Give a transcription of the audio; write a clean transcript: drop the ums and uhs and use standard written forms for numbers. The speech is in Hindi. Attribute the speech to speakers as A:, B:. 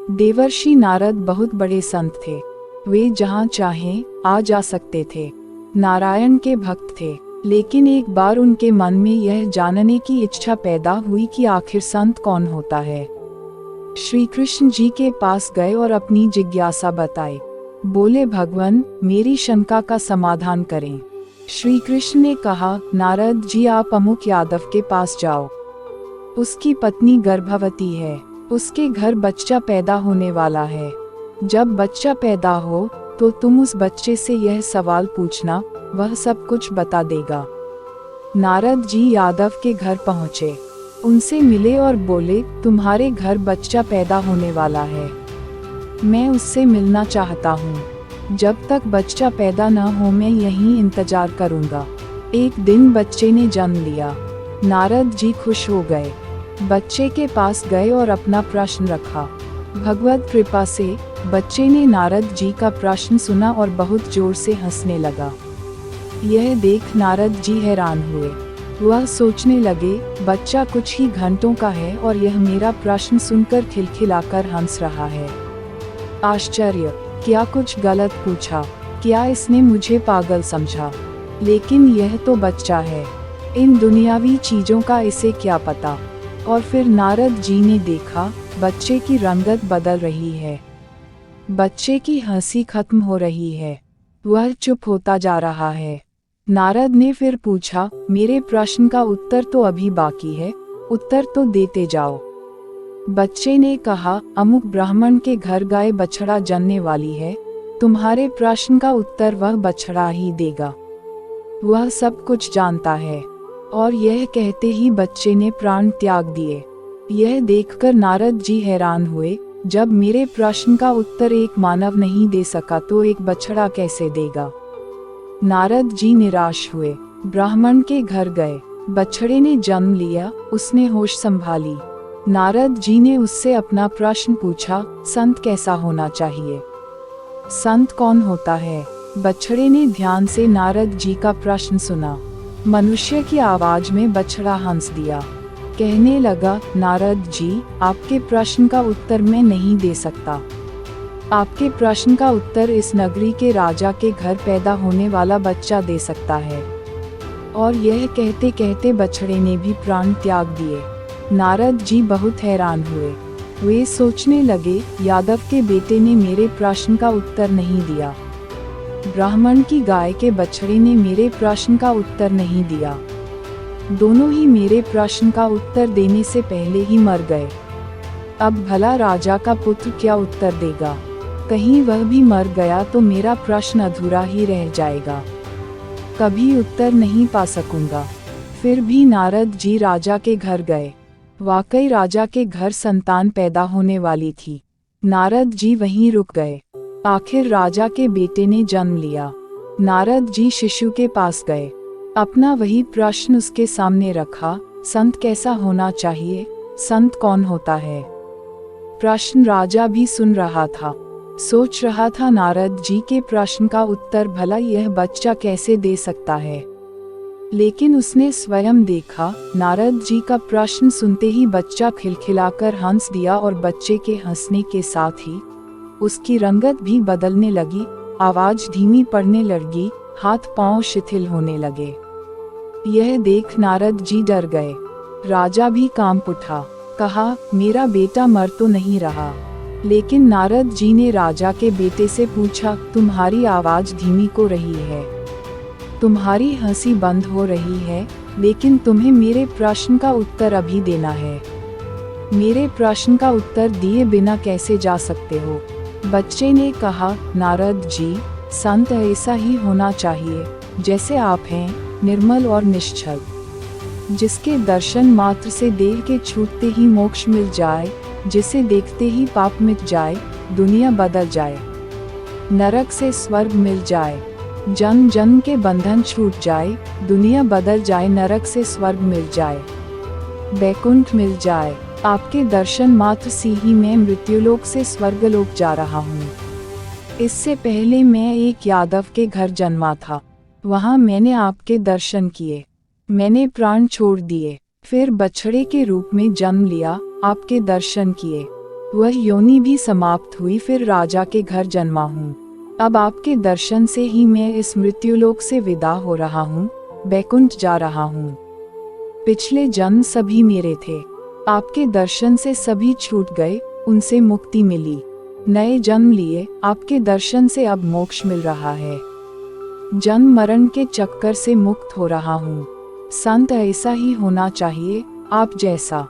A: देवर्षि नारद बहुत बड़े संत थे। वे जहाँ चाहें आ जा सकते थे। नारायण के भक्त थे, लेकिन एक बार उनके मन में यह जानने की इच्छा पैदा हुई कि आखिर संत कौन होता है। श्री कृष्ण जी के पास गए और अपनी जिज्ञासा बताई। बोले, भगवान, मेरी शंका का समाधान करें। श्री कृष्ण ने कहा, नारद जी, आप अमुक यादव के पास जाओ। उसकी पत्नी गर्भवती है, उसके घर बच्चा पैदा होने वाला है। जब बच्चा पैदा हो तो तुम उस बच्चे से यह सवाल पूछना, वह सब कुछ बता देगा। नारद जी यादव के घर पहुँचे, उनसे मिले और बोले, तुम्हारे घर बच्चा पैदा होने वाला है, मैं उससे मिलना चाहता हूँ। जब तक बच्चा पैदा न हो मैं यहीं इंतजार करूँगा। एक दिन बच्चे ने जन्म लिया। नारद जी खुश हो गए, बच्चे के पास गए और अपना प्रश्न रखा। भगवत कृपा से बच्चे ने नारद जी का प्रश्न सुना और बहुत जोर से हंसने लगा। यह देख नारद जी हैरान हुए। वह सोचने लगे, बच्चा कुछ ही घंटों का है और यह मेरा प्रश्न सुनकर खिलखिलाकर हंस रहा है। आश्चर्य, क्या कुछ गलत पूछा? क्या इसने मुझे पागल समझा? लेकिन यह तो बच्चा है, इन दुनियावी चीजों का इसे क्या पता। और फिर नारद जी ने देखा, बच्चे की रंगत बदल रही है, बच्चे की हंसी खत्म हो रही है, वह चुप होता जा रहा है। नारद ने फिर पूछा, मेरे प्रश्न का उत्तर तो अभी बाकी है, उत्तर तो देते जाओ। बच्चे ने कहा, अमुक ब्राह्मण के घर गाय बछड़ा जन्ने वाली है, तुम्हारे प्रश्न का उत्तर वह बछड़ा ही देगा, वह सब कुछ जानता है। और यह कहते ही बच्चे ने प्राण त्याग दिए। यह देखकर नारद जी हैरान हुए, जब मेरे प्रश्न का उत्तर एक मानव नहीं दे सका तो एक बछड़ा कैसे देगा। नारद जी निराश हुए, ब्राह्मण के घर गए, बछड़े ने जन्म लिया, उसने होश संभाली। नारद जी ने उससे अपना प्रश्न पूछा, संत कैसा होना चाहिए, संत कौन होता है। बछड़े ने ध्यान से नारद जी का प्रश्न सुना। मनुष्य की आवाज में बछड़ा हंस दिया, कहने लगा, नारद जी, आपके प्रश्न का उत्तर मैं नहीं दे सकता। आपके प्रश्न का उत्तर इस नगरी के राजा के घर पैदा होने वाला बच्चा दे सकता है। और यह कहते कहते बछड़े ने भी प्राण त्याग दिए। नारद जी बहुत हैरान हुए। वे सोचने लगे, यादव के बेटे ने मेरे प्रश्न का उत्तर नहीं दिया, ब्राह्मण की गाय के बछड़े ने मेरे प्रश्न का उत्तर नहीं दिया, दोनों ही मेरे प्रश्न का उत्तर देने से पहले ही मर गए। अब भला राजा का पुत्र क्या उत्तर देगा? कहीं वह भी मर गया तो मेरा प्रश्न अधूरा ही रह जाएगा, कभी उत्तर नहीं पा सकूंगा। फिर भी नारद जी राजा के घर गए। वाकई राजा के घर संतान पैदा होने वाली थी। नारद जी वहीं रुक गए। आखिर राजा के बेटे ने जन्म लिया। नारद जी शिशु के पास गए, अपना वही प्रश्न उसके सामने रखा, संत कैसा होना चाहिए, संत कौन होता है। प्रश्न राजा भी सुन रहा था, सोच रहा था नारद जी के प्रश्न का उत्तर भला यह बच्चा कैसे दे सकता है। लेकिन उसने स्वयं देखा, नारद जी का प्रश्न सुनते ही बच्चा खिलखिलाकर हंस दिया और बच्चे के हंसने के साथ ही उसकी रंगत भी बदलने लगी, आवाज धीमी पड़ने लगी, हाथ पांव शिथिल होने लगे। यह देख नारद जी डर गए। राजा भी कांप उठा, कहा, मेरा बेटा मर तो नहीं रहा। लेकिन नारद जी ने राजा के बेटे से पूछा, तुम्हारी आवाज धीमी को रही है, तुम्हारी हंसी बंद हो रही है, लेकिन तुम्हें मेरे प्रश्न का उत्तर अभी देना है। मेरे प्रश्न का उत्तर दिए बिना कैसे जा सकते हो? बच्चे ने कहा, नारद जी, संत ऐसा ही होना चाहिए जैसे आप हैं, निर्मल और निश्चल, जिसके दर्शन मात्र से देह के छूटते ही मोक्ष मिल जाए, जिसे देखते ही पाप मिट जाए, दुनिया बदल जाए, नरक से स्वर्ग मिल जाए, जन्म जन्म के बंधन छूट जाए, दुनिया बदल जाए, नरक से स्वर्ग मिल जाए, बैकुंठ मिल जाए। आपके दर्शन मात्र से ही मैं मृत्युलोक से स्वर्गलोक जा रहा हूँ। इससे पहले मैं एक यादव के घर जन्मा था, वहाँ मैंने आपके दर्शन किए, मैंने प्राण छोड़ दिए, फिर बछड़े के रूप में जन्म लिया, आपके दर्शन किए, वह योनि भी समाप्त हुई, फिर राजा के घर जन्मा हूँ। अब आपके दर्शन से ही मैं इस मृत्युलोक से विदा हो रहा हूँ, बैकुंठ जा रहा हूँ। पिछले जन्म सभी मेरे थे, आपके दर्शन से सभी छूट गए, उनसे मुक्ति मिली। नए जन्म लिए, आपके दर्शन से अब मोक्ष मिल रहा है। जन्म मरण के चक्कर से मुक्त हो रहा हूँ। संत ऐसा ही होना चाहिए, आप जैसा।